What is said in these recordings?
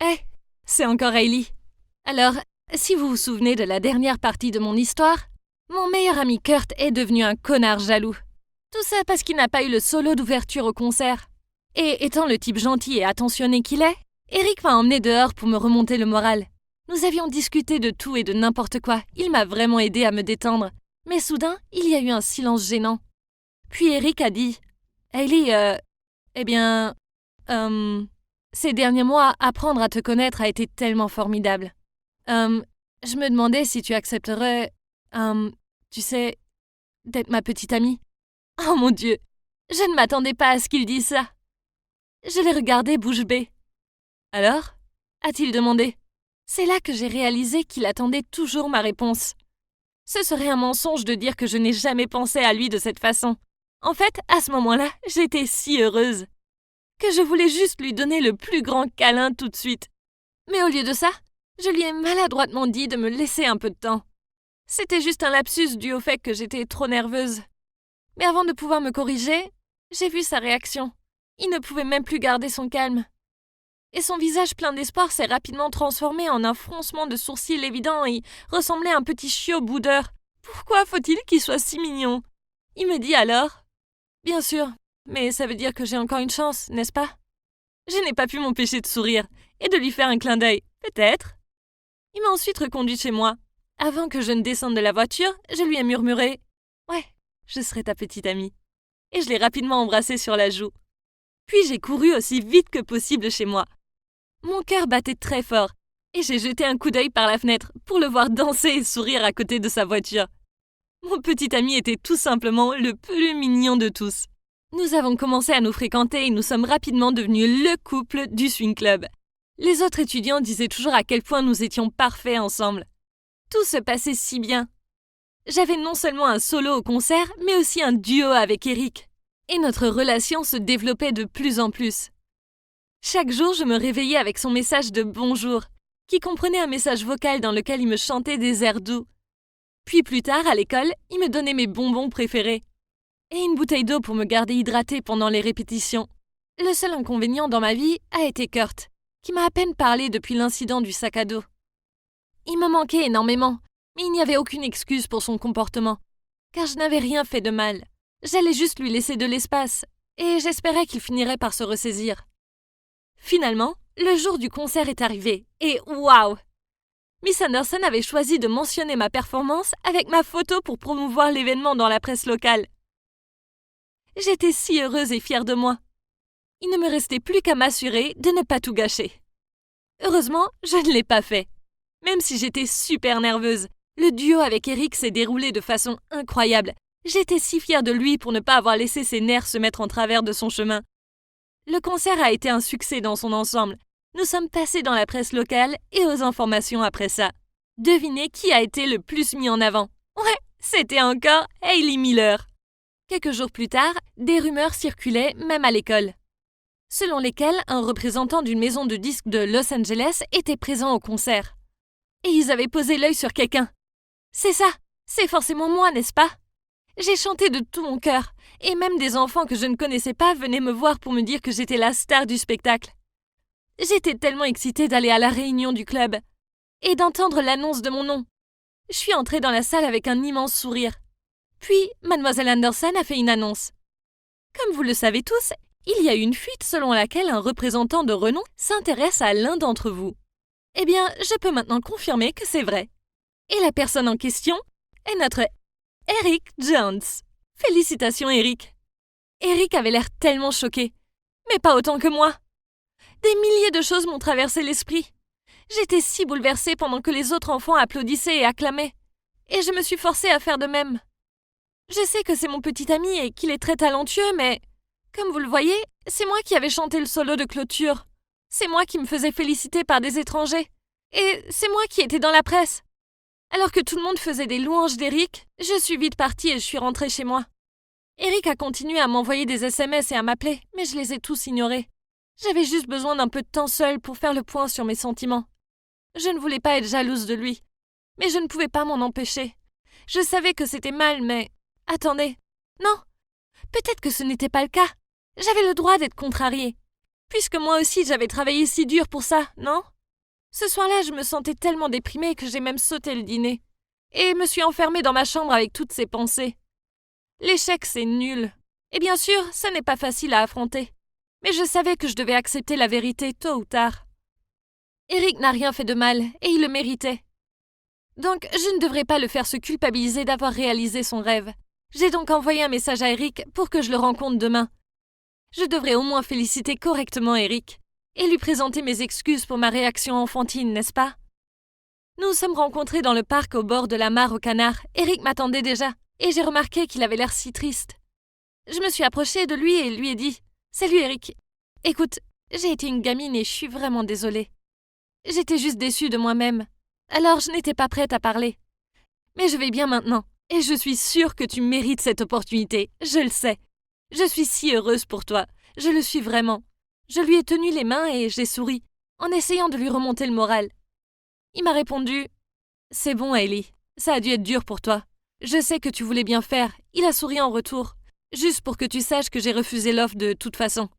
Eh, c'est encore Hailey. Alors, si vous vous souvenez de la dernière partie de mon histoire, mon meilleur ami Kurt est devenu un connard jaloux. Tout ça parce qu'il n'a pas eu le solo d'ouverture au concert. Et étant le type gentil et attentionné qu'il est, Eric m'a emmené dehors pour me remonter le moral. Nous avions discuté de tout et de n'importe quoi. Il m'a vraiment aidé à me détendre. Mais soudain, il y a eu un silence gênant. Puis Eric a dit « Hailey, eh bien, ces derniers mois, apprendre à te connaître a été tellement formidable. Je me demandais si tu accepterais, tu sais, d'être ma petite amie. » Oh mon Dieu, je ne m'attendais pas à ce qu'il dise ça. Je l'ai regardé bouche bée. Alors a-t-il demandé. C'est là que j'ai réalisé qu'il attendait toujours ma réponse. Ce serait un mensonge de dire que je n'ai jamais pensé à lui de cette façon. En fait, à ce moment-là, j'étais si heureuse que je voulais juste lui donner le plus grand câlin tout de suite. Mais au lieu de ça, je lui ai maladroitement dit de me laisser un peu de temps. C'était juste un lapsus dû au fait que j'étais trop nerveuse. Mais avant de pouvoir me corriger, j'ai vu sa réaction. Il ne pouvait même plus garder son calme. Et son visage plein d'espoir s'est rapidement transformé en un froncement de sourcils évident et ressemblait à un petit chiot boudeur. Pourquoi faut-il qu'il soit si mignon? Il me dit alors « Bien sûr, mais ça veut dire que j'ai encore une chance, n'est-ce pas ?» Je n'ai pas pu m'empêcher de sourire et de lui faire un clin d'œil. Peut-être. Il m'a ensuite reconduit chez moi. Avant que je ne descende de la voiture, je lui ai murmuré « Ouais, je serai ta petite amie. » Et je l'ai rapidement embrassé sur la joue. Puis j'ai couru aussi vite que possible chez moi. Mon cœur battait très fort et j'ai jeté un coup d'œil par la fenêtre pour le voir danser et sourire à côté de sa voiture. Mon petit ami était tout simplement le plus mignon de tous. Nous avons commencé à nous fréquenter et nous sommes rapidement devenus le couple du swing club. Les autres étudiants disaient toujours à quel point nous étions parfaits ensemble. Tout se passait si bien. J'avais non seulement un solo au concert, mais aussi un duo avec Eric. Et notre relation se développait de plus en plus. Chaque jour, je me réveillais avec son message de bonjour, qui comprenait un message vocal dans lequel il me chantait des airs doux. Puis plus tard, à l'école, il me donnait mes bonbons préférés. Et une bouteille d'eau pour me garder hydratée pendant les répétitions. Le seul inconvénient dans ma vie a été Kurt, qui m'a à peine parlé depuis l'incident du sac à dos. Il me manquait énormément, mais il n'y avait aucune excuse pour son comportement, car je n'avais rien fait de mal. J'allais juste lui laisser de l'espace, et j'espérais qu'il finirait par se ressaisir. Finalement, le jour du concert est arrivé, et waouh! Miss Anderson avait choisi de mentionner ma performance avec ma photo pour promouvoir l'événement dans la presse locale. J'étais si heureuse et fière de moi. Il ne me restait plus qu'à m'assurer de ne pas tout gâcher. Heureusement, je ne l'ai pas fait. Même si j'étais super nerveuse, le duo avec Eric s'est déroulé de façon incroyable. J'étais si fière de lui pour ne pas avoir laissé ses nerfs se mettre en travers de son chemin. Le concert a été un succès dans son ensemble. Nous sommes passés dans la presse locale et aux informations après ça. Devinez qui a été le plus mis en avant? Ouais, c'était encore Hailey Miller. Quelques jours plus tard, des rumeurs circulaient même à l'école, selon lesquelles un représentant d'une maison de disques de Los Angeles était présent au concert. Et ils avaient posé l'œil sur quelqu'un. C'est ça, c'est forcément moi, n'est-ce pas? J'ai chanté de tout mon cœur, et même des enfants que je ne connaissais pas venaient me voir pour me dire que j'étais la star du spectacle. J'étais tellement excitée d'aller à la réunion du club et d'entendre l'annonce de mon nom. Je suis entrée dans la salle avec un immense sourire. Puis, Mademoiselle Anderson a fait une annonce. Comme vous le savez tous, il y a eu une fuite selon laquelle un représentant de renom s'intéresse à l'un d'entre vous. Eh bien, je peux maintenant confirmer que c'est vrai. Et la personne en question est notre Eric Jones. Félicitations, Eric. Eric avait l'air tellement choqué, mais pas autant que moi. Des milliers de choses m'ont traversé l'esprit. J'étais si bouleversée pendant que les autres enfants applaudissaient et acclamaient, et je me suis forcée à faire de même. Je sais que c'est mon petit ami et qu'il est très talentueux, mais comme vous le voyez, c'est moi qui avais chanté le solo de clôture. C'est moi qui me faisais féliciter par des étrangers. Et c'est moi qui étais dans la presse. Alors que tout le monde faisait des louanges d'Eric, je suis vite partie et je suis rentrée chez moi. Eric a continué à m'envoyer des SMS et à m'appeler, mais je les ai tous ignorés. J'avais juste besoin d'un peu de temps seul pour faire le point sur mes sentiments. Je ne voulais pas être jalouse de lui, mais je ne pouvais pas m'en empêcher. Je savais que c'était mal, mais... Attendez. Non, peut-être que ce n'était pas le cas. J'avais le droit d'être contrariée. Puisque moi aussi j'avais travaillé si dur pour ça, non? Ce soir-là, je me sentais tellement déprimée que j'ai même sauté le dîner. Et me suis enfermée dans ma chambre avec toutes ces pensées. L'échec, c'est nul. Et bien sûr, ce n'est pas facile à affronter. Mais je savais que je devais accepter la vérité tôt ou tard. Eric n'a rien fait de mal, et il le méritait. Donc, je ne devrais pas le faire se culpabiliser d'avoir réalisé son rêve. J'ai donc envoyé un message à Eric pour que je le rencontre demain. Je devrais au moins féliciter correctement Eric et lui présenter mes excuses pour ma réaction enfantine, n'est-ce pas? Nous sommes rencontrés dans le parc au bord de la mare aux canards. Eric m'attendait déjà, et j'ai remarqué qu'il avait l'air si triste. Je me suis approchée de lui et lui ai dit « Salut Eric. Écoute, j'ai été une gamine et je suis vraiment désolée. J'étais juste déçue de moi-même. Alors je n'étais pas prête à parler. Mais je vais bien maintenant, et je suis sûre que tu mérites cette opportunité, je le sais. Je suis si heureuse pour toi, je le suis vraiment. » Je lui ai tenu les mains et j'ai souri, en essayant de lui remonter le moral. Il m'a répondu « C'est bon, Hailey, ça a dû être dur pour toi. Je sais que tu voulais bien faire. » Il a souri en retour, juste pour que tu saches que j'ai refusé l'offre de toute façon.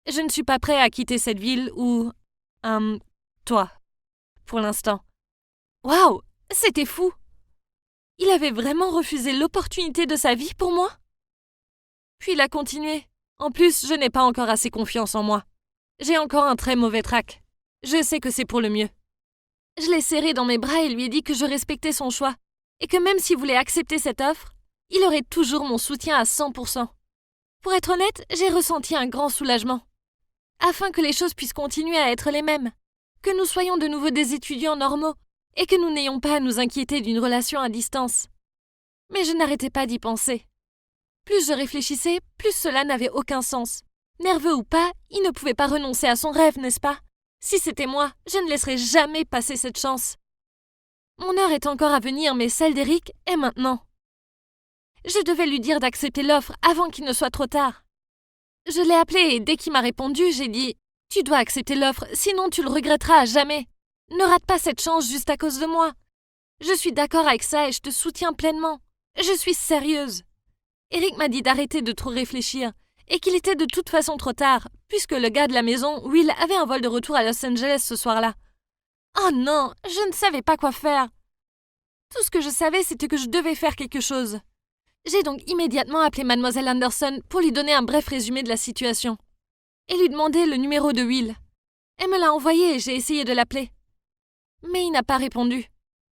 Je ne suis pas prêt à quitter cette ville ou... toi, pour l'instant. Waouh, c'était fou! Il avait vraiment refusé l'opportunité de sa vie pour moi? Puis il a continué. En plus, je n'ai pas encore assez confiance en moi. J'ai encore un très mauvais trac. Je sais que c'est pour le mieux. Je l'ai serré dans mes bras et lui ai dit que je respectais son choix, et que même s'il voulait accepter cette offre, il aurait toujours mon soutien à 100%. Pour être honnête, j'ai ressenti un grand soulagement. Afin que les choses puissent continuer à être les mêmes, que nous soyons de nouveau des étudiants normaux, et que nous n'ayons pas à nous inquiéter d'une relation à distance. Mais je n'arrêtais pas d'y penser. Plus je réfléchissais, plus cela n'avait aucun sens. Nerveux ou pas, il ne pouvait pas renoncer à son rêve, n'est-ce pas? Si c'était moi, je ne laisserais jamais passer cette chance. Mon heure est encore à venir, mais celle d'Eric est maintenant. Je devais lui dire d'accepter l'offre avant qu'il ne soit trop tard. Je l'ai appelé et dès qu'il m'a répondu, j'ai dit « Tu dois accepter l'offre, sinon tu le regretteras à jamais. Ne rate pas cette chance juste à cause de moi. Je suis d'accord avec ça et je te soutiens pleinement. Je suis sérieuse. » Eric m'a dit d'arrêter de trop réfléchir et qu'il était de toute façon trop tard, puisque le gars de la maison, Will, avait un vol de retour à Los Angeles ce soir-là. Oh non, je ne savais pas quoi faire. Tout ce que je savais, c'était que je devais faire quelque chose. J'ai donc immédiatement appelé Mademoiselle Anderson pour lui donner un bref résumé de la situation et lui demander le numéro de Will. Elle me l'a envoyé et j'ai essayé de l'appeler. Mais il n'a pas répondu.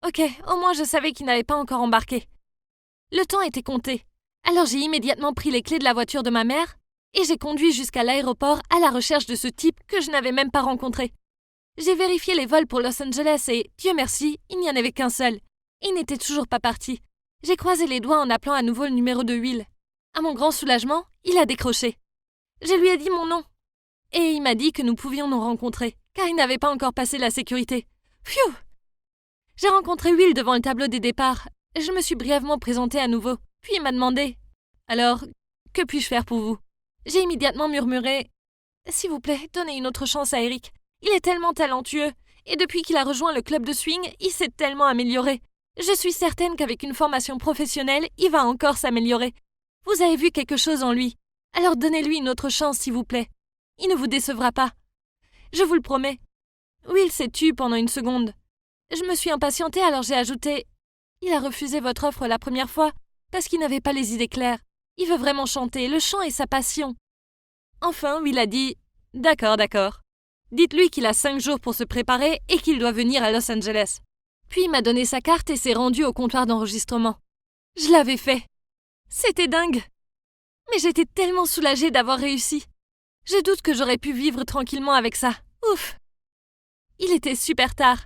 Ok, au moins je savais qu'il n'avait pas encore embarqué. Le temps était compté, alors j'ai immédiatement pris les clés de la voiture de ma mère et j'ai conduit jusqu'à l'aéroport à la recherche de ce type que je n'avais même pas rencontré. J'ai vérifié les vols pour Los Angeles et, Dieu merci, il n'y en avait qu'un seul. Il n'était toujours pas parti. J'ai croisé les doigts en appelant à nouveau le numéro de Will. À mon grand soulagement, il a décroché. Je lui ai dit mon nom. Et il m'a dit que nous pouvions nous rencontrer, car il n'avait pas encore passé la sécurité. Pfiou! J'ai rencontré Will devant le tableau des départs. Je me suis brièvement présentée à nouveau. Puis il m'a demandé « Alors, que puis-je faire pour vous ?» J'ai immédiatement murmuré « S'il vous plaît, donnez une autre chance à Eric. Il est tellement talentueux. Et depuis qu'il a rejoint le club de swing, il s'est tellement amélioré. Je suis certaine qu'avec une formation professionnelle, il va encore s'améliorer. Vous avez vu quelque chose en lui. Alors donnez-lui une autre chance, s'il vous plaît. Il ne vous décevra pas. Je vous le promets. » Will s'est tu pendant une seconde. Je me suis impatientée, alors j'ai ajouté « Il a refusé votre offre la première fois parce qu'il n'avait pas les idées claires. Il veut vraiment chanter, le chant est sa passion. » Enfin, Will a dit « D'accord, d'accord. Dites-lui qu'il a 5 jours pour se préparer et qu'il doit venir à Los Angeles. » Puis il m'a donné sa carte et s'est rendu au comptoir d'enregistrement. Je l'avais fait. C'était dingue. Mais j'étais tellement soulagée d'avoir réussi. Je doute que j'aurais pu vivre tranquillement avec ça. Ouf! Il était super tard.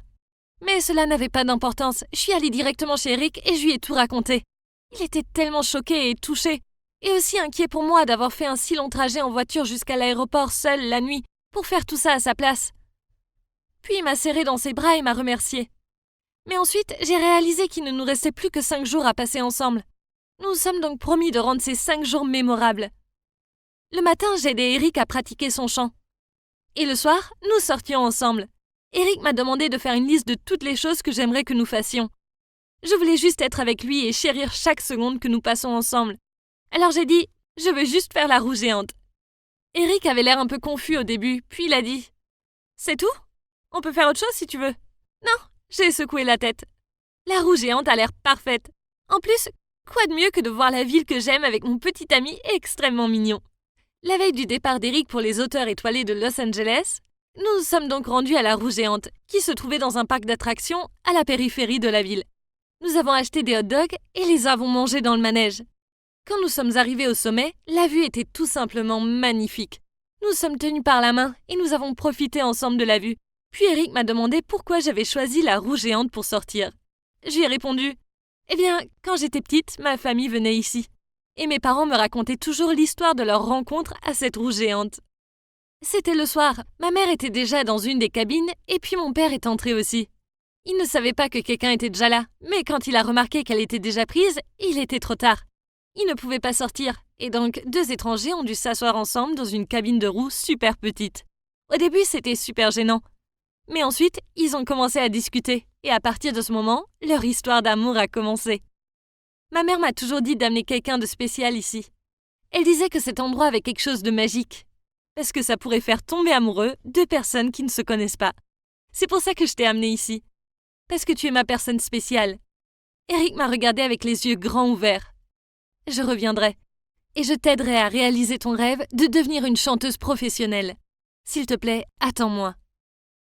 Mais cela n'avait pas d'importance. Je suis allée directement chez Eric et je lui ai tout raconté. Il était tellement choqué et touché. Et aussi inquiet pour moi d'avoir fait un si long trajet en voiture jusqu'à l'aéroport seul la nuit pour faire tout ça à sa place. Puis il m'a serré dans ses bras et m'a remercié. Mais ensuite, j'ai réalisé qu'il ne nous restait plus que 5 jours à passer ensemble. Nous sommes donc promis de rendre ces 5 jours mémorables. Le matin, j'ai aidé Eric à pratiquer son chant. Et le soir, nous sortions ensemble. Eric m'a demandé de faire une liste de toutes les choses que j'aimerais que nous fassions. Je voulais juste être avec lui et chérir chaque seconde que nous passons ensemble. Alors j'ai dit, je veux juste faire la roue géante. Eric avait l'air un peu confus au début, puis il a dit « C'est tout? On peut faire autre chose si tu veux. » Non, j'ai secoué la tête. La roue géante a l'air parfaite. En plus, quoi de mieux que de voir la ville que j'aime avec mon petit ami extrêmement mignon. La veille du départ d'Eric pour les hauteurs étoilées de Los Angeles, nous sommes donc rendus à la roue géante, qui se trouvait dans un parc d'attractions à la périphérie de la ville. Nous avons acheté des hot dogs et les avons mangés dans le manège. Quand nous sommes arrivés au sommet, la vue était tout simplement magnifique. Nous sommes tenus par la main et nous avons profité ensemble de la vue. Puis Eric m'a demandé pourquoi j'avais choisi la roue géante pour sortir. J'y ai répondu « Eh bien, quand j'étais petite, ma famille venait ici. Et mes parents me racontaient toujours l'histoire de leur rencontre à cette roue géante. » C'était le soir, ma mère était déjà dans une des cabines et puis mon père est entré aussi. Il ne savait pas que quelqu'un était déjà là, mais quand il a remarqué qu'elle était déjà prise, il était trop tard. Il ne pouvait pas sortir, et donc 2 étrangers ont dû s'asseoir ensemble dans une cabine de roue super petite. Au début, c'était super gênant. Mais ensuite, ils ont commencé à discuter, et à partir de ce moment, leur histoire d'amour a commencé. Ma mère m'a toujours dit d'amener quelqu'un de spécial ici. Elle disait que cet endroit avait quelque chose de magique, parce que ça pourrait faire tomber amoureux 2 personnes qui ne se connaissent pas. C'est pour ça que je t'ai amené ici. Parce que tu es ma personne spéciale. Eric m'a regardé avec les yeux grands ouverts. Je reviendrai. Et je t'aiderai à réaliser ton rêve de devenir une chanteuse professionnelle. S'il te plaît, attends-moi.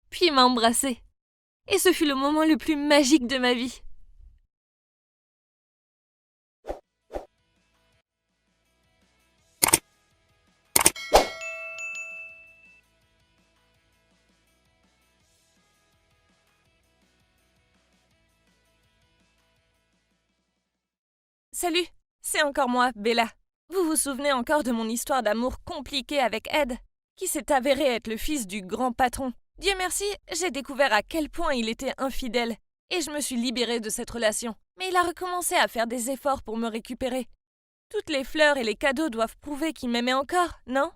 Puis il m'a embrassée. Et ce fut le moment le plus magique de ma vie. Salut, c'est encore moi, Bella. Vous vous souvenez encore de mon histoire d'amour compliquée avec Ed, qui s'est avéré être le fils du grand patron. Dieu merci, j'ai découvert à quel point il était infidèle, et je me suis libérée de cette relation. Mais il a recommencé à faire des efforts pour me récupérer. Toutes les fleurs et les cadeaux doivent prouver qu'il m'aimait encore, non?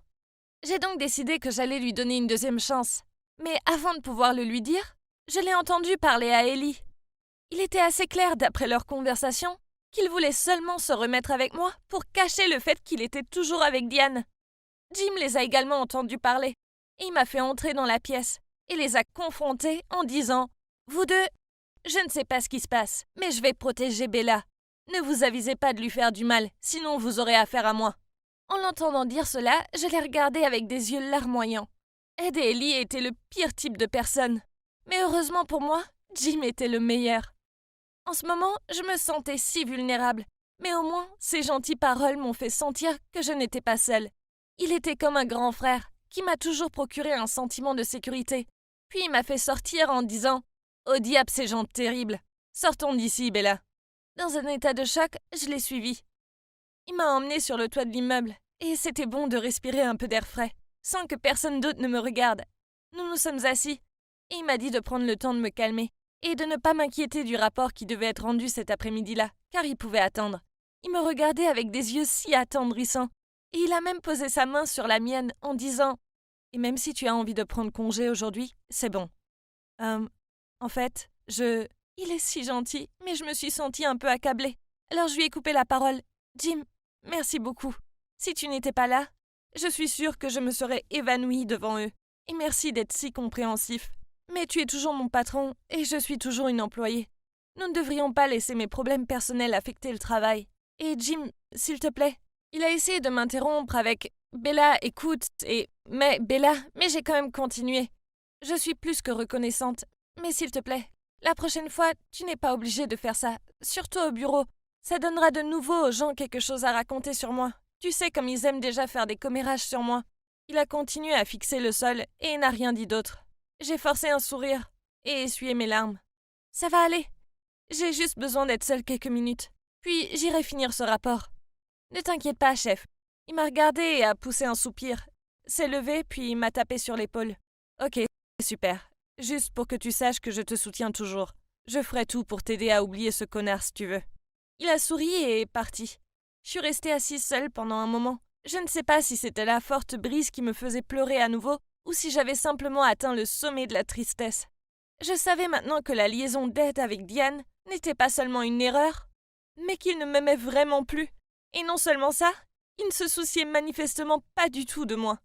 J'ai donc décidé que j'allais lui donner une 2e chance. Mais avant de pouvoir le lui dire, je l'ai entendu parler à Ellie. Il était assez clair d'après leur conversation qu'il voulait seulement se remettre avec moi pour cacher le fait qu'il était toujours avec Diane. Jim les a également entendus parler, et il m'a fait entrer dans la pièce, et les a confrontés en disant « Vous deux, je ne sais pas ce qui se passe, mais je vais protéger Bella. Ne vous avisez pas de lui faire du mal, sinon vous aurez affaire à moi. » En l'entendant dire cela, je l'ai regardé avec des yeux larmoyants. Ed et Ellie étaient le pire type de personne. Mais heureusement pour moi, Jim était le meilleur. En ce moment, je me sentais si vulnérable, mais au moins, ces gentilles paroles m'ont fait sentir que je n'étais pas seule. Il était comme un grand frère, qui m'a toujours procuré un sentiment de sécurité. Puis il m'a fait sortir en disant « Au diable ces gens terribles, sortons d'ici, Bella. » Dans un état de choc, je l'ai suivi. Il m'a emmené sur le toit de l'immeuble, et c'était bon de respirer un peu d'air frais, sans que personne d'autre ne me regarde. Nous nous sommes assis, et il m'a dit de prendre le temps de me calmer, et de ne pas m'inquiéter du rapport qui devait être rendu cet après-midi-là, car il pouvait attendre. Il me regardait avec des yeux si attendrissants, et il a même posé sa main sur la mienne en disant « Et même si tu as envie de prendre congé aujourd'hui, c'est bon. En fait, Il est si gentil, mais je me suis sentie un peu accablée. Alors je lui ai coupé la parole. « Jim, merci beaucoup. Si tu n'étais pas là, je suis sûre que je me serais évanouie devant eux. Et merci d'être si compréhensif. Mais tu es toujours mon patron et je suis toujours une employée. Nous ne devrions pas laisser mes problèmes personnels affecter le travail. Et Jim, s'il te plaît. » Il a essayé de m'interrompre avec « Bella, écoute, mais j'ai quand même continué. Je suis plus que reconnaissante. Mais s'il te plaît, la prochaine fois, tu n'es pas obligé de faire ça, surtout au bureau. Ça donnera de nouveau aux gens quelque chose à raconter sur moi. Tu sais comme ils aiment déjà faire des commérages sur moi. » Il a continué à fixer le sol et n'a rien dit d'autre. J'ai forcé un sourire et essuyé mes larmes. « Ça va aller. J'ai juste besoin d'être seule quelques minutes. Puis j'irai finir ce rapport. » « Ne t'inquiète pas, chef. » Il m'a regardé et a poussé un soupir. S'est levé puis il m'a tapé sur l'épaule. « Ok, super. Juste pour que tu saches que je te soutiens toujours. Je ferai tout pour t'aider à oublier ce connard si tu veux. » Il a souri et est parti. Je suis restée assise seule pendant un moment. Je ne sais pas si c'était la forte brise qui me faisait pleurer à nouveau ou si j'avais simplement atteint le sommet de la tristesse. Je savais maintenant que la liaison d'Ed avec Diane n'était pas seulement une erreur, mais qu'il ne m'aimait vraiment plus. Et non seulement ça, il ne se souciait manifestement pas du tout de moi.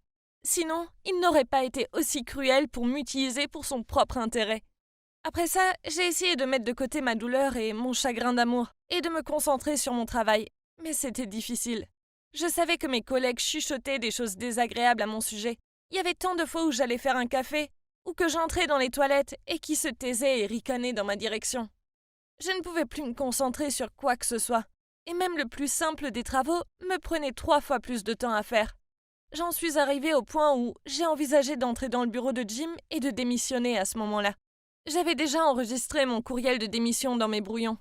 Sinon, il n'aurait pas été aussi cruel pour m'utiliser pour son propre intérêt. Après ça, j'ai essayé de mettre de côté ma douleur et mon chagrin d'amour, et de me concentrer sur mon travail. Mais c'était difficile. Je savais que mes collègues chuchotaient des choses désagréables à mon sujet. Il y avait tant de fois où j'allais faire un café, ou que j'entrais dans les toilettes et qui se taisaient et ricanaient dans ma direction. Je ne pouvais plus me concentrer sur quoi que ce soit, et même le plus simple des travaux me prenait 3 fois plus de temps à faire. J'en suis arrivée au point où j'ai envisagé d'entrer dans le bureau de Jim et de démissionner à ce moment-là. J'avais déjà enregistré mon courriel de démission dans mes brouillons.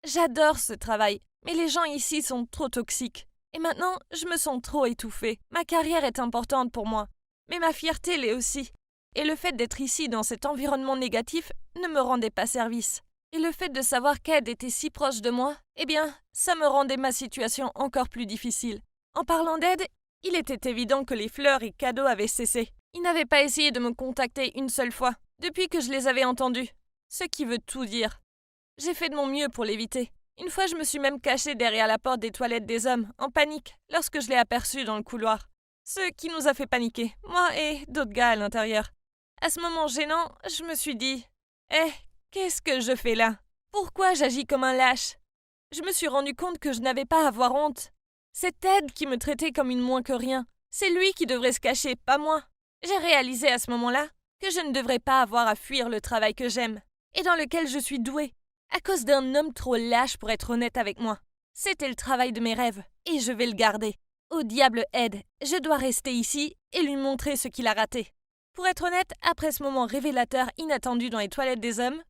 J'adore ce travail, mais les gens ici sont trop toxiques. Et maintenant, je me sens trop étouffée. Ma carrière est importante pour moi, mais ma fierté l'est aussi. Et le fait d'être ici dans cet environnement négatif ne me rendait pas service. Et le fait de savoir qu'Ed était si proche de moi, eh bien, ça me rendait ma situation encore plus difficile. En parlant d'Ed, il était évident que les fleurs et cadeaux avaient cessé. Il n'avait pas essayé de me contacter une seule fois, depuis que je les avais entendus. Ce qui veut tout dire. J'ai fait de mon mieux pour l'éviter. Une fois, je me suis même cachée derrière la porte des toilettes des hommes, en panique, lorsque je l'ai aperçu dans le couloir. Ce qui nous a fait paniquer, moi et d'autres gars à l'intérieur. À ce moment gênant, je me suis dit « Eh, qu'est-ce que je fais là? Pourquoi j'agis comme un lâche ?» Je me suis rendu compte que je n'avais pas à avoir honte. C'est Ted qui me traitait comme une moins que rien. C'est lui qui devrait se cacher, pas moi. J'ai réalisé à ce moment-là que je ne devrais pas avoir à fuir le travail que j'aime et dans lequel je suis douée, à cause d'un homme trop lâche pour être honnête avec moi. C'était le travail de mes rêves, et je vais le garder. Au diable Ed, je dois rester ici et lui montrer ce qu'il a raté. Pour être honnête, après ce moment révélateur inattendu dans les toilettes des hommes,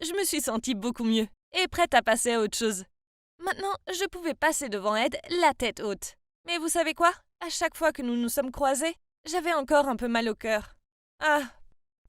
je me suis sentie beaucoup mieux, et prête à passer à autre chose. Maintenant, je pouvais passer devant Ed la tête haute. Mais vous savez quoi? À chaque fois que nous nous sommes croisés, j'avais encore un peu mal au cœur. Ah,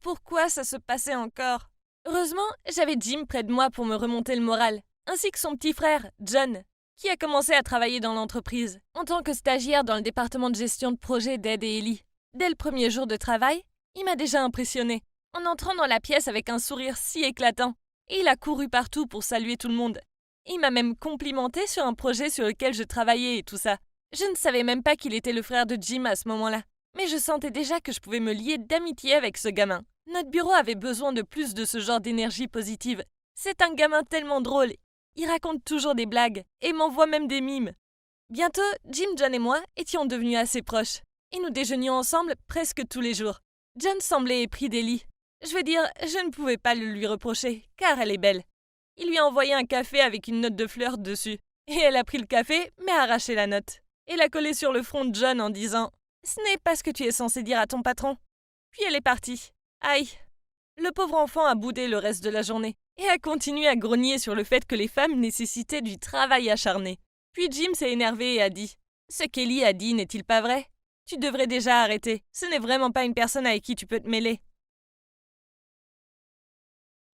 pourquoi ça se passait encore? Heureusement, j'avais Jim près de moi pour me remonter le moral, ainsi que son petit frère, John, qui a commencé à travailler dans l'entreprise, en tant que stagiaire dans le département de gestion de projet d'Ed et Ellie. Dès le premier jour de travail, il m'a déjà impressionné, en entrant dans la pièce avec un sourire si éclatant, et il a couru partout pour saluer tout le monde. Il m'a même complimenté sur un projet sur lequel je travaillais et tout ça. Je ne savais même pas qu'il était le frère de Jim à ce moment-là, mais je sentais déjà que je pouvais me lier d'amitié avec ce gamin. Notre bureau avait besoin de plus de ce genre d'énergie positive. C'est un gamin tellement drôle. Il raconte toujours des blagues et m'envoie même des mimes. Bientôt, Jim, John et moi étions devenus assez proches. Et nous déjeunions ensemble presque tous les jours. John semblait épris d'Ellie. Je veux dire, je ne pouvais pas le lui reprocher, car elle est belle. Il lui a envoyé un café avec une note de fleurs dessus. Et elle a pris le café, mais a arraché la note. Et l'a collée sur le front de John en disant « Ce n'est pas ce que tu es censé dire à ton patron. » Puis elle est partie. Aïe. Le pauvre enfant a boudé le reste de la journée et a continué à grogner sur le fait que les femmes nécessitaient du travail acharné. Puis Jim s'est énervé et a dit « Ce qu'Ellie a dit n'est-il pas vrai? Tu devrais déjà arrêter. Ce n'est vraiment pas une personne avec qui tu peux te mêler. »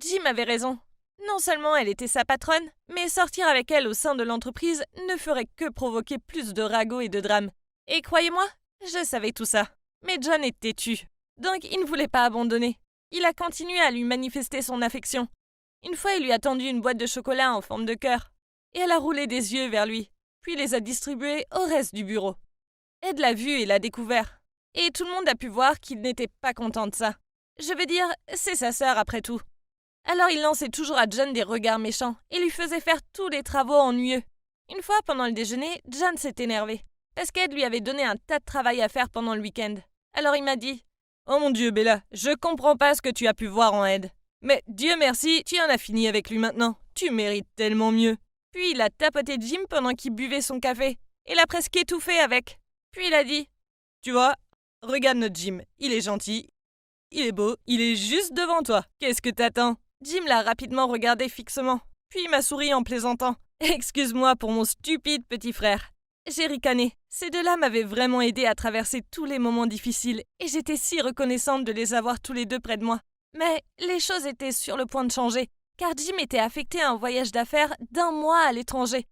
Jim avait raison. Non seulement elle était sa patronne, mais sortir avec elle au sein de l'entreprise ne ferait que provoquer plus de ragots et de drames. Et croyez-moi, je savais tout ça. Mais John est têtu. Donc il ne voulait pas abandonner. Il a continué à lui manifester son affection. Une fois, il lui a tendu une boîte de chocolat en forme de cœur. Et elle a roulé des yeux vers lui, puis les a distribués au reste du bureau. Ed l'a vu et l'a découvert. Et tout le monde a pu voir qu'il n'était pas content de ça. Je veux dire, c'est sa sœur après tout. Alors il lançait toujours à John des regards méchants et lui faisait faire tous les travaux ennuyeux. Une fois, pendant le déjeuner, John s'est énervé, parce qu'Ed lui avait donné un tas de travail à faire pendant le week-end. Alors il m'a dit « Oh mon Dieu, Bella, je comprends pas ce que tu as pu voir en Ed. Mais Dieu merci, tu en as fini avec lui maintenant. Tu mérites tellement mieux. » Puis il a tapoté Jim pendant qu'il buvait son café, et l'a presque étouffé avec. Puis il a dit « Tu vois, regarde notre Jim, il est gentil, il est beau, il est juste devant toi. Qu'est-ce que t'attends ?» Jim l'a rapidement regardé fixement, puis il m'a souri en plaisantant. « Excuse-moi pour mon stupide petit frère. » J'ai ricané. Ces deux-là m'avaient vraiment aidé à traverser tous les moments difficiles, et j'étais si reconnaissante de les avoir tous les deux près de moi. Mais les choses étaient sur le point de changer, car Jim était affecté à un voyage d'affaires d'1 mois à l'étranger.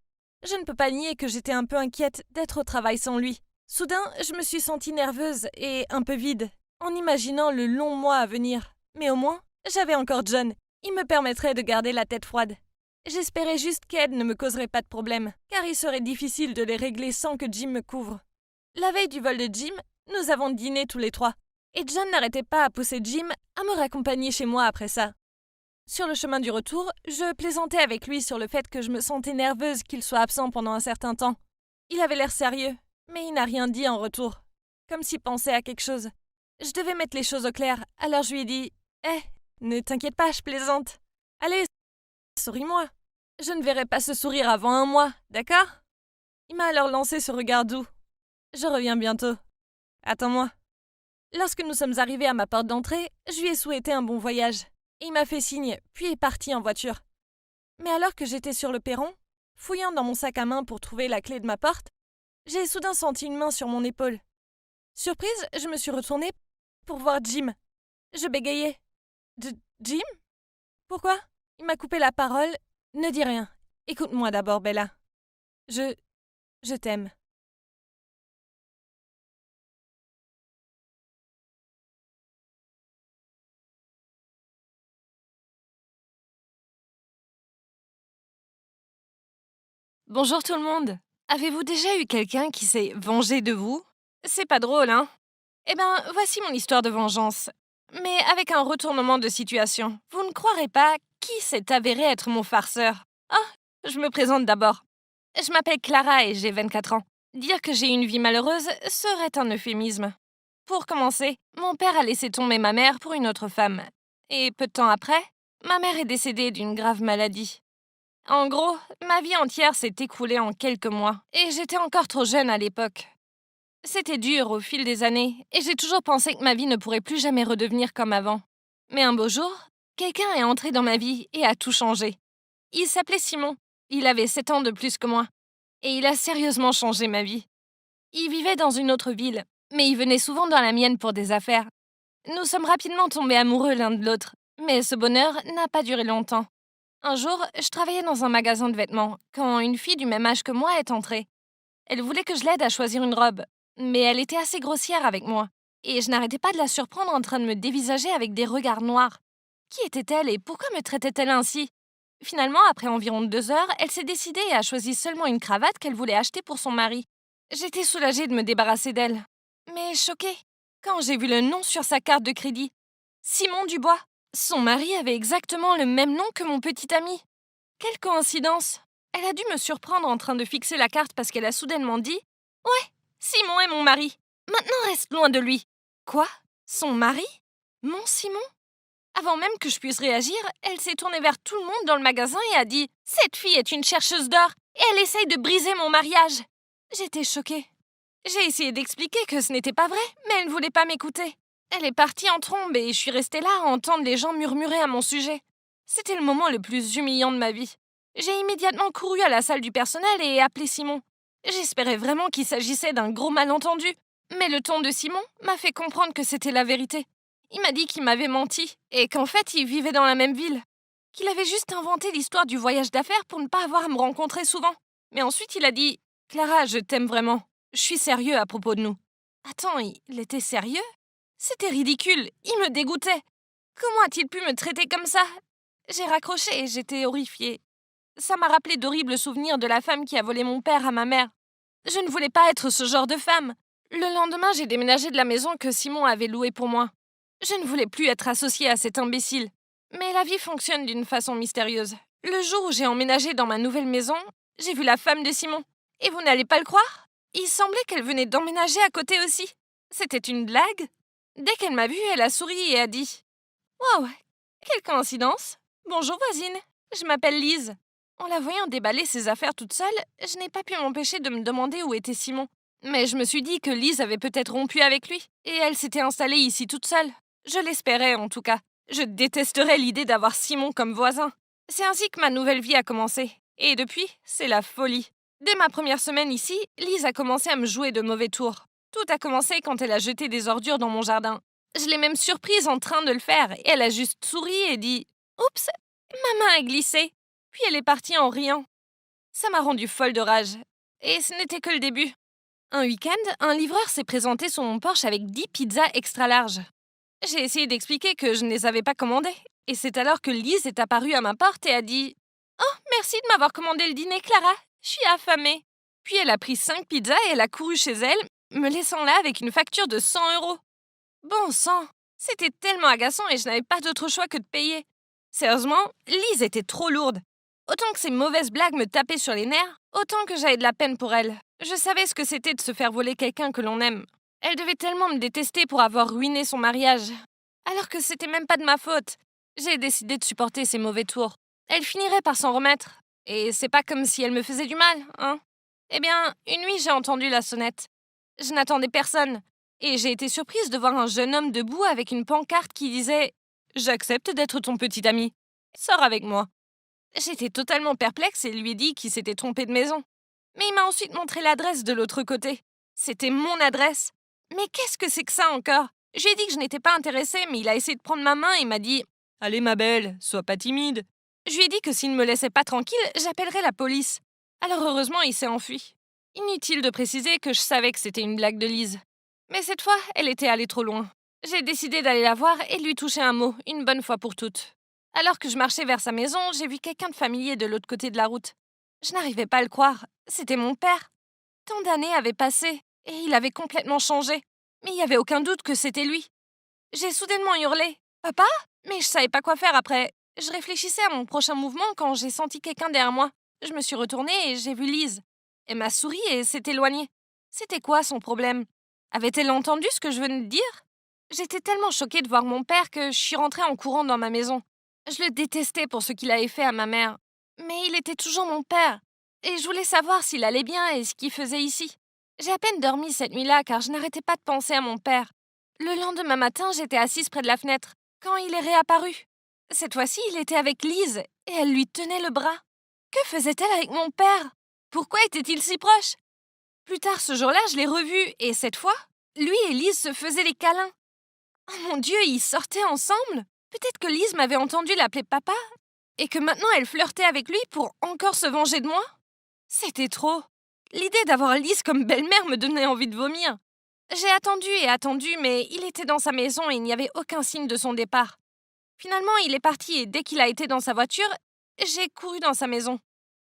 Je ne peux pas nier que j'étais un peu inquiète d'être au travail sans lui. Soudain, je me suis sentie nerveuse et un peu vide, en imaginant le long mois à venir. Mais au moins, j'avais encore John. Il me permettrait de garder la tête froide. J'espérais juste qu'Ed ne me causerait pas de problème, car il serait difficile de les régler sans que Jim me couvre. La veille du vol de Jim, Nous avons dîné tous les trois. Et John n'arrêtait pas à pousser Jim à me raccompagner chez moi après ça. Sur le chemin du retour, je plaisantais avec lui sur le fait que je me sentais nerveuse qu'il soit absent pendant un certain temps. Il avait l'air sérieux, mais il n'a rien dit en retour, comme s'il pensait à quelque chose. Je devais mettre les choses au clair, alors je lui ai dit « ne t'inquiète pas, je plaisante. Allez, souris-moi. Je ne verrai pas ce sourire avant 1 mois, d'accord ?» Il m'a alors lancé ce regard doux. « Je reviens bientôt. Attends-moi. » Lorsque nous sommes arrivés à ma porte d'entrée, je lui ai souhaité un bon voyage. Il m'a fait signe, puis est parti en voiture. Mais alors que j'étais sur le perron, fouillant dans mon sac à main pour trouver la clé de ma porte, j'ai soudain senti une main sur mon épaule. Surprise, je me suis retournée pour voir Jim. Je bégayais. Jim ? Pourquoi ? Il m'a coupé la parole. Ne dis rien. Écoute-moi d'abord, Bella. Je t'aime. Bonjour tout le monde. Avez-vous déjà eu quelqu'un qui s'est vengé de vous ? C'est pas drôle, hein ? Eh ben, voici mon histoire de vengeance. Mais avec un retournement de situation. Vous ne croirez pas qui s'est avéré être mon farceur. Je me présente d'abord. Je m'appelle Clara et j'ai 24 ans. Dire que j'ai une vie malheureuse serait un euphémisme. Pour commencer, mon père a laissé tomber ma mère pour une autre femme. Et peu de temps après, ma mère est décédée d'une grave maladie. En gros, ma vie entière s'est écoulée en quelques mois, et j'étais encore trop jeune à l'époque. C'était dur au fil des années, et j'ai toujours pensé que ma vie ne pourrait plus jamais redevenir comme avant. Mais un beau jour, quelqu'un est entré dans ma vie et a tout changé. Il s'appelait Simon, il avait 7 ans de plus que moi, et il a sérieusement changé ma vie. Il vivait dans une autre ville, mais il venait souvent dans la mienne pour des affaires. Nous sommes rapidement tombés amoureux l'un de l'autre, mais ce bonheur n'a pas duré longtemps. Un jour, je travaillais dans un magasin de vêtements quand une fille du même âge que moi est entrée. Elle voulait que je l'aide à choisir une robe, mais elle était assez grossière avec moi, et je n'arrêtais pas de la surprendre en train de me dévisager avec des regards noirs. Qui était-elle et pourquoi me traitait-elle ainsi ? Finalement, après environ 2 heures, elle s'est décidée et a choisi seulement une cravate qu'elle voulait acheter pour son mari. J'étais soulagée de me débarrasser d'elle, mais choquée quand j'ai vu le nom sur sa carte de crédit. Simon Dubois. Son mari avait exactement le même nom que mon petit ami. Quelle coïncidence! Elle a dû me surprendre en train de fixer la carte parce qu'elle a soudainement dit « Ouais, Simon est mon mari. Maintenant reste loin de lui. » Quoi? Son mari? Mon Simon? Avant même que je puisse réagir, elle s'est tournée vers tout le monde dans le magasin et a dit « Cette fille est une chercheuse d'or et elle essaye de briser mon mariage. » J'étais choquée. J'ai essayé d'expliquer que ce n'était pas vrai, mais elle ne voulait pas m'écouter. Elle est partie en trombe et je suis restée là à entendre les gens murmurer à mon sujet. C'était le moment le plus humiliant de ma vie. J'ai immédiatement couru à la salle du personnel et appelé Simon. J'espérais vraiment qu'il s'agissait d'un gros malentendu, mais le ton de Simon m'a fait comprendre que c'était la vérité. Il m'a dit qu'il m'avait menti et qu'en fait il vivait dans la même ville. Qu'il avait juste inventé l'histoire du voyage d'affaires pour ne pas avoir à me rencontrer souvent. Mais ensuite il a dit « Clara, je t'aime vraiment. Je suis sérieux à propos de nous. » Attends, il était sérieux? C'était ridicule, il me dégoûtait. Comment a-t-il pu me traiter comme ça? J'ai raccroché et j'étais horrifiée. Ça m'a rappelé d'horribles souvenirs de la femme qui a volé mon père à ma mère. Je ne voulais pas être ce genre de femme. Le lendemain, j'ai déménagé de la maison que Simon avait louée pour moi. Je ne voulais plus être associée à cet imbécile. Mais la vie fonctionne d'une façon mystérieuse. Le jour où j'ai emménagé dans ma nouvelle maison, j'ai vu la femme de Simon. Et vous n'allez pas le croire? Il semblait qu'elle venait d'emménager à côté aussi. C'était une blague? Dès qu'elle m'a vue, elle a souri et a dit « Waouh, quelle coïncidence! Bonjour voisine, je m'appelle Lise. » En la voyant déballer ses affaires toute seule, je n'ai pas pu m'empêcher de me demander où était Simon. Mais je me suis dit que Lise avait peut-être rompu avec lui, et elle s'était installée ici toute seule. Je l'espérais en tout cas. Je détesterais l'idée d'avoir Simon comme voisin. C'est ainsi que ma nouvelle vie a commencé. Et depuis, c'est la folie. Dès ma première semaine ici, Lise a commencé à me jouer de mauvais tours. Tout a commencé quand elle a jeté des ordures dans mon jardin. Je l'ai même surprise en train de le faire, et elle a juste souri et dit « Oups, ma main a glissé !» Puis elle est partie en riant. Ça m'a rendue folle de rage. Et ce n'était que le début. Un week-end, un livreur s'est présenté sur mon porche avec 10 pizzas extra larges. J'ai essayé d'expliquer que je ne les avais pas commandées. Et c'est alors que Lise est apparue à ma porte et a dit « Oh, merci de m'avoir commandé le dîner, Clara. Je suis affamée. » Puis elle a pris 5 pizzas et elle a couru chez elle, me laissant là avec une facture de 100 €. Bon sang, c'était tellement agaçant et je n'avais pas d'autre choix que de payer. Sérieusement, Lise était trop lourde. Autant que ses mauvaises blagues me tapaient sur les nerfs, autant que j'avais de la peine pour elle. Je savais ce que c'était de se faire voler quelqu'un que l'on aime. Elle devait tellement me détester pour avoir ruiné son mariage. Alors que c'était même pas de ma faute. J'ai décidé de supporter ses mauvais tours. Elle finirait par s'en remettre. Et c'est pas comme si elle me faisait du mal, hein. Eh bien, une nuit, j'ai entendu la sonnette. Je n'attendais personne. Et j'ai été surprise de voir un jeune homme debout avec une pancarte qui disait « J'accepte d'être ton petit ami. Sors avec moi ». J'étais totalement perplexe et lui ai dit qu'il s'était trompé de maison. Mais il m'a ensuite montré l'adresse de l'autre côté. C'était mon adresse. Mais qu'est-ce que c'est que ça encore? Je lui ai dit que je n'étais pas intéressée, mais il a essayé de prendre ma main et m'a dit « Allez ma belle, sois pas timide ». Je lui ai dit que s'il ne me laissait pas tranquille, j'appellerais la police. Alors heureusement, il s'est enfui. Inutile de préciser que je savais que c'était une blague de Lise. Mais cette fois, elle était allée trop loin. J'ai décidé d'aller la voir et de lui toucher un mot, une bonne fois pour toutes. Alors que je marchais vers sa maison, j'ai vu quelqu'un de familier de l'autre côté de la route. Je n'arrivais pas à le croire. C'était mon père. Tant d'années avaient passé et il avait complètement changé. Mais il n'y avait aucun doute que c'était lui. J'ai soudainement hurlé « Papa ?» Mais je savais pas quoi faire après. Je réfléchissais à mon prochain mouvement quand j'ai senti quelqu'un derrière moi. Je me suis retournée et j'ai vu Lise. Elle m'a souri et s'est éloignée. C'était quoi son problème? Avait-elle entendu ce que je venais de dire? J'étais tellement choquée de voir mon père que je suis rentrée en courant dans ma maison. Je le détestais pour ce qu'il avait fait à ma mère. Mais il était toujours mon père. Et je voulais savoir s'il allait bien et ce qu'il faisait ici. J'ai à peine dormi cette nuit-là car je n'arrêtais pas de penser à mon père. Le lendemain matin, j'étais assise près de la fenêtre, quand il est réapparu. Cette fois-ci, il était avec Lise et elle lui tenait le bras. Que faisait-elle avec mon père? Pourquoi était-il si proche? Plus tard ce jour-là, je l'ai revu et cette fois, lui et Lise se faisaient les câlins. Oh mon Dieu, ils sortaient ensemble? Peut-être que Lise m'avait entendu l'appeler papa et que maintenant elle flirtait avec lui pour encore se venger de moi? C'était trop. L'idée d'avoir Lise comme belle-mère me donnait envie de vomir. J'ai attendu et attendu, mais il était dans sa maison et il n'y avait aucun signe de son départ. Finalement, il est parti et dès qu'il a été dans sa voiture, j'ai couru dans sa maison.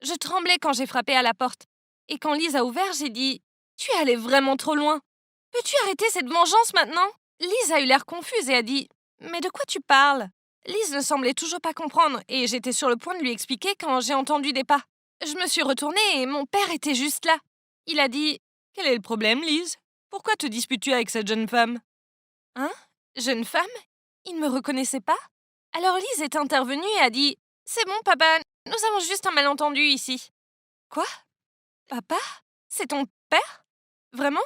Je tremblais quand j'ai frappé à la porte. Et quand Lise a ouvert, j'ai dit « Tu es allée vraiment trop loin. Peux-tu arrêter cette vengeance maintenant ?» Lise a eu l'air confuse et a dit « Mais de quoi tu parles ?» Lise ne semblait toujours pas comprendre et j'étais sur le point de lui expliquer quand j'ai entendu des pas. Je me suis retournée et mon père était juste là. Il a dit « Quel est le problème, Lise? Pourquoi te disputes-tu avec cette jeune femme ?»« Hein? Jeune femme? Il ne me reconnaissait pas ?» Alors Lise est intervenue et a dit « C'est bon, papa, nous avons juste un malentendu ici. » Quoi? Papa? C'est ton père? Vraiment?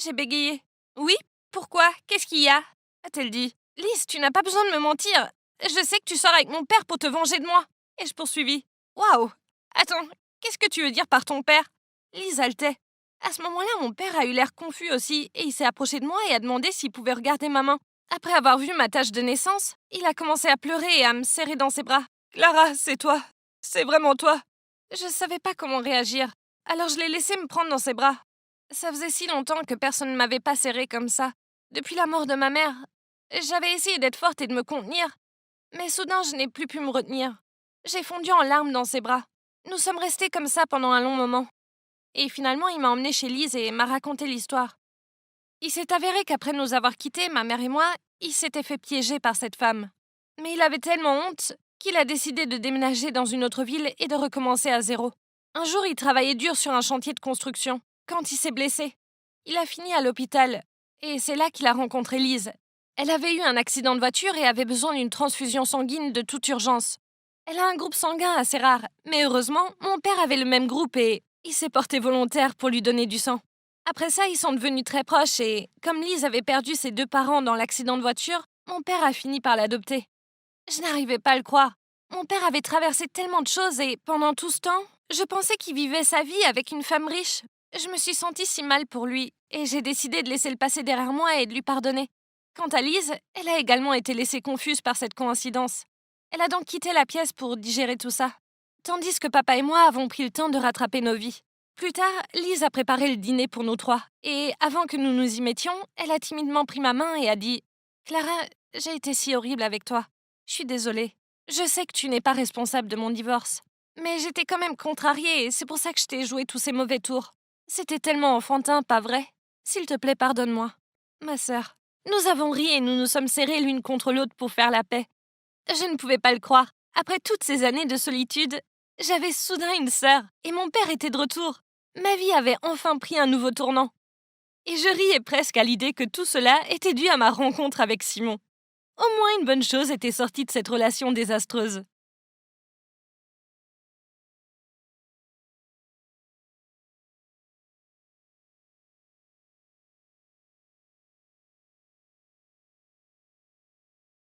J'ai bégayé. Oui? Pourquoi? Qu'est-ce qu'il y a? A-t-elle dit. Lise, tu n'as pas besoin de me mentir. Je sais que tu sors avec mon père pour te venger de moi. Et je poursuivis. Waouh! Attends, qu'est-ce que tu veux dire par ton père? Lise haletait. À ce moment-là, mon père a eu l'air confus aussi et il s'est approché de moi et a demandé s'il pouvait regarder ma main. Après avoir vu ma tache de naissance, il a commencé à pleurer et à me serrer dans ses bras. Clara, c'est toi. C'est vraiment toi. Je ne savais pas comment réagir. Alors je l'ai laissé me prendre dans ses bras. Ça faisait si longtemps que personne ne m'avait pas serré comme ça. Depuis la mort de ma mère, j'avais essayé d'être forte et de me contenir. Mais soudain, je n'ai plus pu me retenir. J'ai fondu en larmes dans ses bras. Nous sommes restés comme ça pendant un long moment. Et finalement, il m'a emmenée chez Lise et m'a raconté l'histoire. Il s'est avéré qu'après nous avoir quittés, ma mère et moi, il s'était fait piéger par cette femme. Mais il avait tellement honte qu'il a décidé de déménager dans une autre ville et de recommencer à zéro. Un jour, il travaillait dur sur un chantier de construction, quand il s'est blessé. Il a fini à l'hôpital, et c'est là qu'il a rencontré Lise. Elle avait eu un accident de voiture et avait besoin d'une transfusion sanguine de toute urgence. Elle a un groupe sanguin assez rare, mais heureusement, mon père avait le même groupe et il s'est porté volontaire pour lui donner du sang. Après ça, ils sont devenus très proches et, comme Lise avait perdu ses 2 parents dans l'accident de voiture, mon père a fini par l'adopter. Je n'arrivais pas à le croire. Mon père avait traversé tellement de choses et, pendant tout ce temps, je pensais qu'il vivait sa vie avec une femme riche. Je me suis sentie si mal pour lui et j'ai décidé de laisser le passé derrière moi et de lui pardonner. Quant à Lise, elle a également été laissée confuse par cette coïncidence. Elle a donc quitté la pièce pour digérer tout ça. Tandis que papa et moi avons pris le temps de rattraper nos vies. Plus tard, Lise a préparé le dîner pour nous 3. Et avant que nous nous y mettions, elle a timidement pris ma main et a dit « Clara, j'ai été si horrible avec toi. Je suis désolée. Je sais que tu n'es pas responsable de mon divorce. Mais j'étais quand même contrariée et c'est pour ça que je t'ai joué tous ces mauvais tours. C'était tellement enfantin, pas vrai? S'il te plaît, pardonne-moi. Ma sœur, nous avons ri et nous nous sommes serrés l'une contre l'autre pour faire la paix. Je ne pouvais pas le croire. Après toutes ces années de solitude, j'avais soudain une sœur et mon père était de retour. Ma vie avait enfin pris un nouveau tournant. Et je riais presque à l'idée que tout cela était dû à ma rencontre avec Simon. Au moins une bonne chose était sortie de cette relation désastreuse.